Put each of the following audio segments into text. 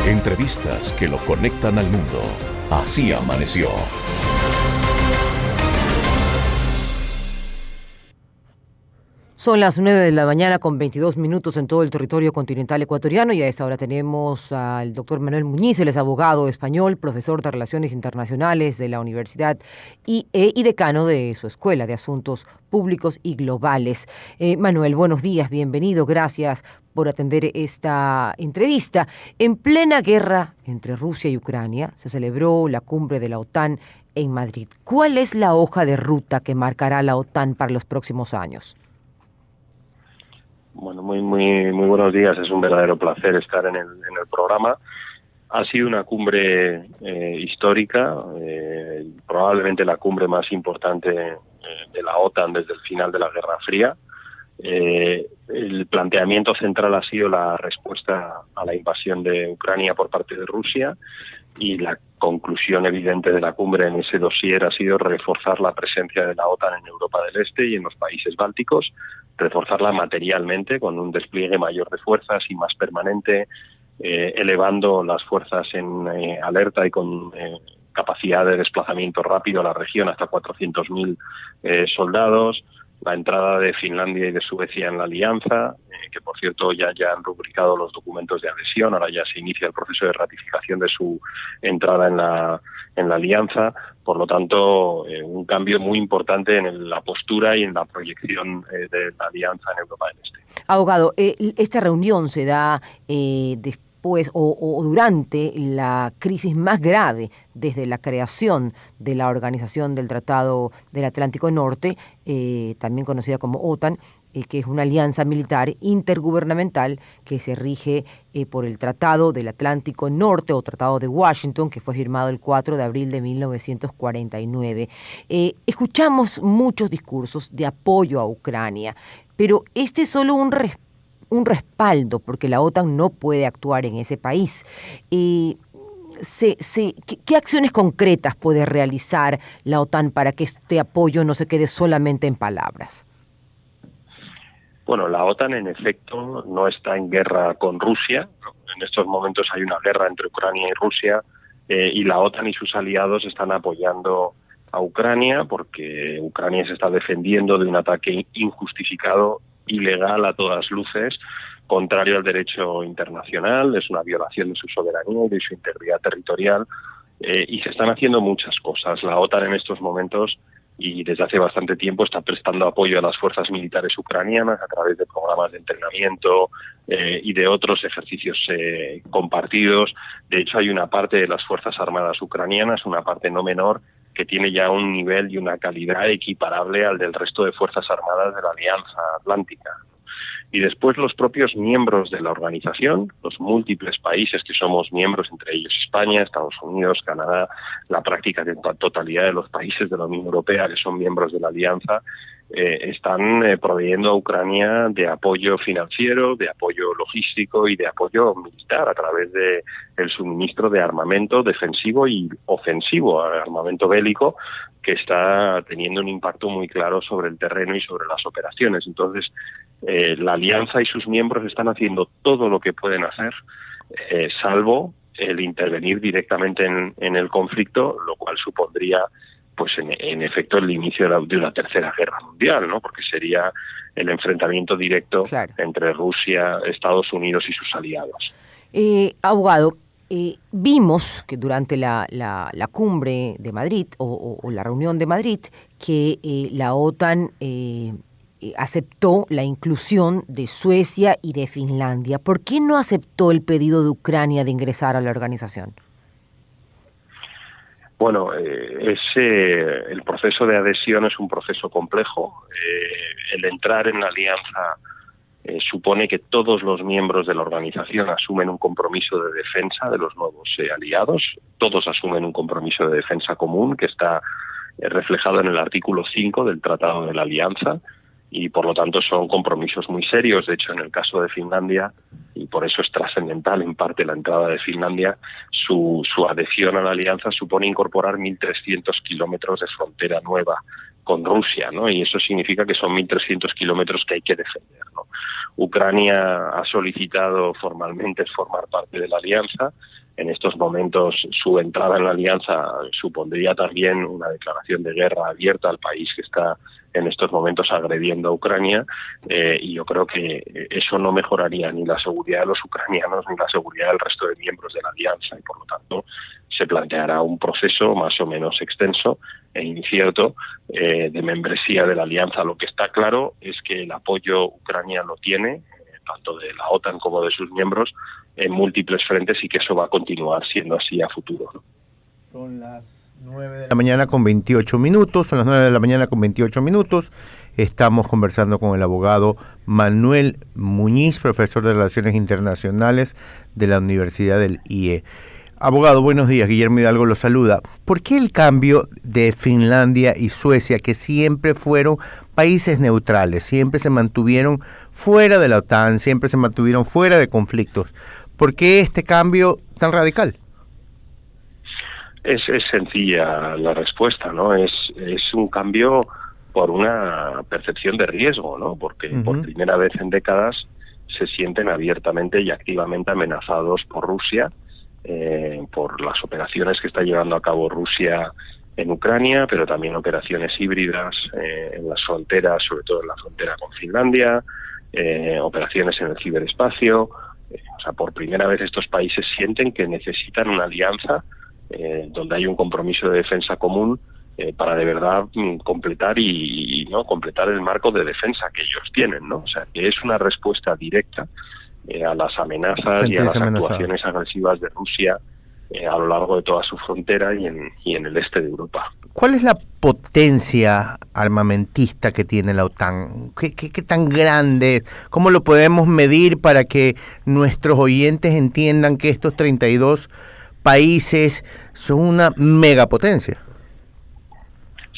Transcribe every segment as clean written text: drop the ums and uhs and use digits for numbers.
Entrevistas que lo conectan al mundo. Así amaneció. Son las 9 de la mañana con 22 minutos en todo el territorio continental ecuatoriano y a esta hora tenemos al doctor Manuel Muñiz, él es abogado español, profesor de Relaciones Internacionales de la Universidad y decano de su Escuela de Asuntos Públicos y Globales. Manuel, buenos días, bienvenido, gracias por atender esta entrevista. En plena guerra entre Rusia y Ucrania se celebró la cumbre de la OTAN en Madrid. ¿Cuál es la hoja de ruta que marcará la OTAN para los próximos años? Bueno, muy buenos días. Es un verdadero placer estar en el programa. Ha sido una cumbre histórica, probablemente la cumbre más importante de la OTAN desde el final de la Guerra Fría. El planteamiento central ha sido la respuesta a la invasión de Ucrania por parte de Rusia y la conclusión evidente de la cumbre en ese dossier ha sido reforzar la presencia de la OTAN en Europa del Este y en los países bálticos, reforzarla materialmente con un despliegue mayor de fuerzas y más permanente, elevando las fuerzas en alerta y con capacidad de desplazamiento rápido a la región hasta 400.000 soldados, la entrada de Finlandia y de Suecia en la alianza, que por cierto ya han rubricado los documentos de adhesión, ahora ya se inicia el proceso de ratificación de su entrada en la alianza. Por lo tanto, un cambio muy importante en la postura y en la proyección de la alianza en Europa del Este. Abogado, esta reunión se da después o durante la crisis más grave desde la creación de la Organización del Tratado del Atlántico Norte, también conocida como OTAN, que es una alianza militar intergubernamental que se rige por el Tratado del Atlántico Norte o Tratado de Washington, que fue firmado el 4 de abril de 1949. Escuchamos muchos discursos de apoyo a Ucrania, pero este es solo un respaldo, porque la OTAN no puede actuar en ese país. ¿Qué acciones concretas puede realizar la OTAN para que este apoyo no se quede solamente en palabras? Bueno, la OTAN en efecto no está en guerra con Rusia. En estos momentos hay una guerra entre Ucrania y Rusia y la OTAN y sus aliados están apoyando a Ucrania porque Ucrania se está defendiendo de un ataque injustificado, ilegal a todas luces, contrario al derecho internacional, es una violación de su soberanía y de su integridad territorial y se están haciendo muchas cosas. La OTAN en estos momentos y desde hace bastante tiempo está prestando apoyo a las fuerzas militares ucranianas a través de programas de entrenamiento y de otros ejercicios compartidos. De hecho, hay una parte de las Fuerzas Armadas ucranianas, una parte no menor, que tiene ya un nivel y una calidad equiparable al del resto de Fuerzas Armadas de la Alianza Atlántica. Y después los propios miembros de la organización, los múltiples países que somos miembros, entre ellos España, Estados Unidos, Canadá, la práctica de totalidad de los países de la Unión Europea que son miembros de la alianza, están proveyendo a Ucrania de apoyo financiero, de apoyo logístico y de apoyo militar a través de el suministro de armamento defensivo y ofensivo, armamento bélico, que está teniendo un impacto muy claro sobre el terreno y sobre las operaciones. Entonces, la alianza y sus miembros están haciendo todo lo que pueden hacer, salvo el intervenir directamente en el conflicto, lo cual supondría, pues en efecto, el inicio de una tercera guerra mundial, ¿no? Porque sería el enfrentamiento directo entre Rusia, Estados Unidos y sus aliados. Abogado, vimos que durante la cumbre de Madrid o la reunión de Madrid que la OTAN aceptó la inclusión de Suecia y de Finlandia. ¿Por qué no aceptó el pedido de Ucrania de ingresar a la organización? Bueno, el proceso de adhesión es un proceso complejo. El entrar en la alianza supone que todos los miembros de la organización asumen un compromiso de defensa de los nuevos aliados. Todos asumen un compromiso de defensa común que está reflejado en el artículo 5 del Tratado de la Alianza. Y por lo tanto son compromisos muy serios. De hecho, en el caso de Finlandia, y por eso es trascendental en parte la entrada de Finlandia, su adhesión a la alianza supone incorporar 1.300 kilómetros de frontera nueva con Rusia, ¿no? Y eso significa que son 1.300 kilómetros que hay que defender, ¿no? Ucrania ha solicitado formalmente formar parte de la alianza, en estos momentos su entrada en la alianza supondría también una declaración de guerra abierta al país que está en estos momentos agrediendo a Ucrania, y yo creo que eso no mejoraría ni la seguridad de los ucranianos ni la seguridad del resto de miembros de la alianza, y por lo tanto se planteará un proceso más o menos extenso e incierto de membresía de la alianza. Lo que está claro es que el apoyo Ucrania lo tiene, tanto de la OTAN como de sus miembros, en múltiples frentes, y que eso va a continuar siendo así a futuro, ¿no? Son las 9 de la mañana con 28 minutos, son las 9 de la mañana con 28 minutos. Estamos conversando con el abogado Manuel Muñiz, profesor de Relaciones Internacionales de la Universidad del IE. Abogado, buenos días. Guillermo Hidalgo lo saluda. ¿Por qué el cambio de Finlandia y Suecia, que siempre fueron países neutrales, siempre se mantuvieron fuera de la OTAN, siempre se mantuvieron fuera de conflictos? ¿Por qué este cambio tan radical? Es sencilla la respuesta, ¿no? Es un cambio por una percepción de riesgo, ¿no? Porque por primera vez en décadas se sienten abiertamente y activamente amenazados por Rusia, por las operaciones que está llevando a cabo Rusia en Ucrania, pero también operaciones híbridas en las fronteras, sobre todo en la frontera con Finlandia, operaciones en el ciberespacio. O sea, por primera vez estos países sienten que necesitan una alianza donde hay un compromiso de defensa común para de verdad completar y no completar el marco de defensa que ellos tienen, ¿no? O sea, que es una respuesta directa a las amenazas y a las actuaciones agresivas de Rusia a lo largo de toda su frontera y en el este de Europa. ¿Cuál es la potencia armamentista que tiene la OTAN? ¿Qué tan grande es? ¿Cómo lo podemos medir para que nuestros oyentes entiendan que estos 32 países son una megapotencia?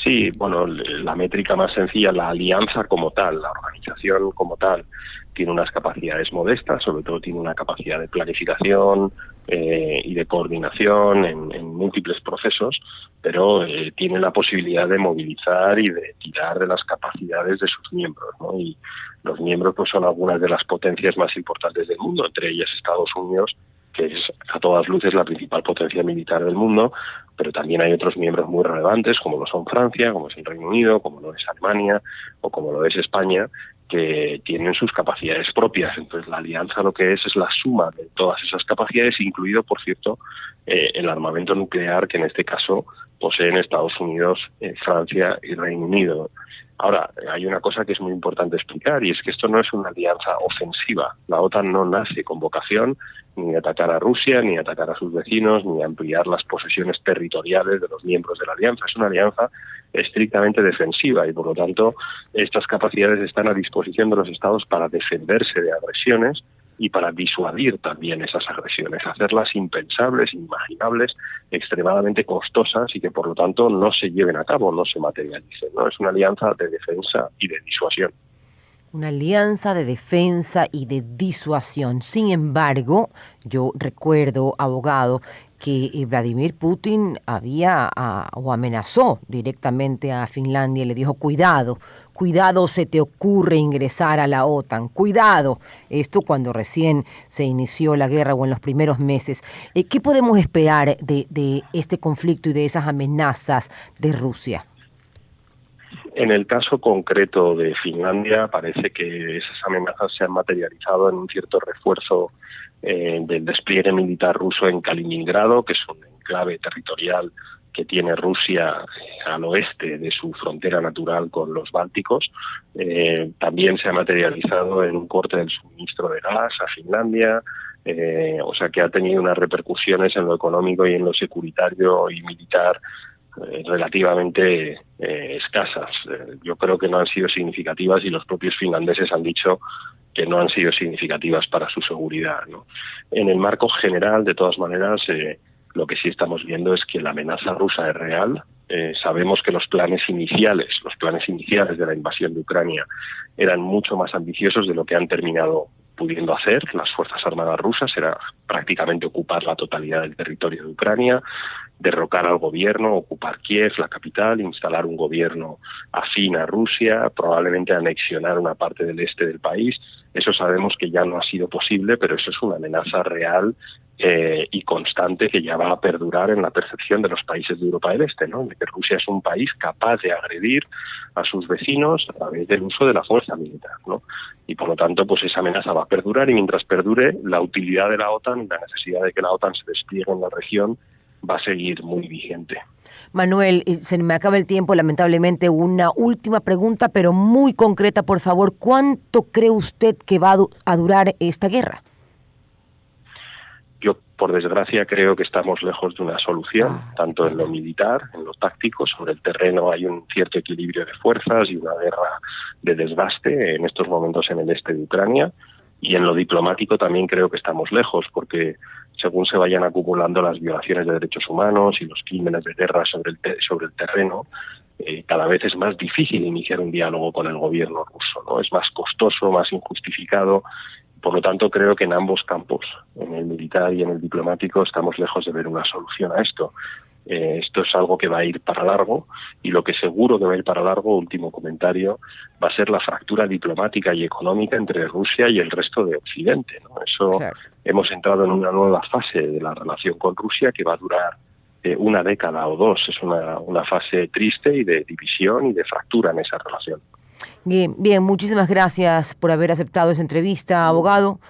Sí, bueno, la métrica más sencilla, la alianza como tal, la organización como tal, tiene unas capacidades modestas, sobre todo tiene una capacidad de planificación y de coordinación en múltiples procesos, pero tiene la posibilidad de movilizar y de tirar de las capacidades de sus miembros, ¿no? Y los miembros pues son algunas de las potencias más importantes del mundo, entre ellas Estados Unidos, que es a todas luces la principal potencia militar del mundo, pero también hay otros miembros muy relevantes, como lo son Francia, como es el Reino Unido, como lo es Alemania o como lo es España, que tienen sus capacidades propias. Entonces la alianza lo que es la suma de todas esas capacidades, incluido, por cierto, el armamento nuclear, que en este caso poseen Estados Unidos, Francia y Reino Unido. Ahora, hay una cosa que es muy importante explicar, y es que esto no es una alianza ofensiva. La OTAN no nace con vocación ni a atacar a Rusia, ni a atacar a sus vecinos, ni a ampliar las posesiones territoriales de los miembros de la alianza. Es una alianza estrictamente defensiva y, por lo tanto, estas capacidades están a disposición de los estados para defenderse de agresiones y para disuadir también esas agresiones, hacerlas impensables, inimaginables, extremadamente costosas y que por lo tanto no se lleven a cabo, no se materialicen, ¿no? Es una alianza de defensa y de disuasión. Una alianza de defensa y de disuasión. Sin embargo, yo recuerdo, abogado, que Vladimir Putin o amenazó directamente a Finlandia y le dijo: cuidado se te ocurre ingresar a la OTAN, cuidado. Esto cuando recién se inició la guerra o en los primeros meses. ¿Qué podemos esperar de este conflicto y de esas amenazas de Rusia? En el caso concreto de Finlandia, parece que esas amenazas se han materializado en un cierto refuerzo del despliegue militar ruso en Kaliningrado, que es un enclave territorial que tiene Rusia al oeste de su frontera natural con los Bálticos. También se ha materializado en un corte del suministro de gas a Finlandia, o sea que ha tenido unas repercusiones en lo económico y en lo securitario y militar relativamente escasas. Yo creo que no han sido significativas y los propios finlandeses han dicho que no han sido significativas para su seguridad, ¿no? En el marco general, de todas maneras, lo que sí estamos viendo es que la amenaza rusa es real. Sabemos que los planes iniciales de la invasión de Ucrania eran mucho más ambiciosos de lo que han terminado pudiendo hacer las Fuerzas Armadas rusas. Era prácticamente ocupar la totalidad del territorio de Ucrania, derrocar al gobierno, ocupar Kiev, la capital, instalar un gobierno afín a Rusia, probablemente anexionar una parte del este del país. Eso sabemos que ya no ha sido posible, pero eso es una amenaza real y constante que ya va a perdurar en la percepción de los países de Europa del Este, ¿no? De que Rusia es un país capaz de agredir a sus vecinos a través del uso de la fuerza militar, ¿no? Y por lo tanto, pues esa amenaza va a perdurar, y mientras perdure, la utilidad de la OTAN y la necesidad de que la OTAN se despliegue en la región va a seguir muy vigente. Manuel, se me acaba el tiempo, lamentablemente. Una última pregunta, pero muy concreta, por favor. ¿Cuánto cree usted que va a durar esta guerra? Yo, por desgracia, creo que estamos lejos de una solución, tanto en lo militar, en lo táctico. Sobre el terreno hay un cierto equilibrio de fuerzas y una guerra de desgaste en estos momentos en el este de Ucrania. Y en lo diplomático también creo que estamos lejos, porque según se vayan acumulando las violaciones de derechos humanos y los crímenes de guerra sobre el terreno, cada vez es más difícil iniciar un diálogo con el gobierno ruso, ¿no? Es más costoso, más injustificado. Por lo tanto, creo que en ambos campos, en el militar y en el diplomático, estamos lejos de ver una solución a esto. Esto es algo que va a ir para largo, y lo que seguro que va a ir para largo, último comentario, va a ser la fractura diplomática y económica entre Rusia y el resto de Occidente, ¿no? Eso, claro. Hemos entrado en una nueva fase de la relación con Rusia que va a durar una década o dos. Es una fase triste y de división y de fractura en esa relación. Bien, muchísimas gracias por haber aceptado esa entrevista, abogado.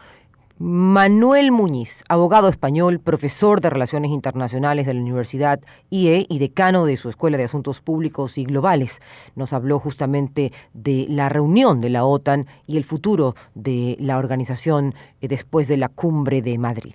Manuel Muñiz, abogado español, profesor de Relaciones Internacionales de la Universidad IE y decano de su Escuela de Asuntos Públicos y Globales, nos habló justamente de la reunión de la OTAN y el futuro de la organización después de la Cumbre de Madrid.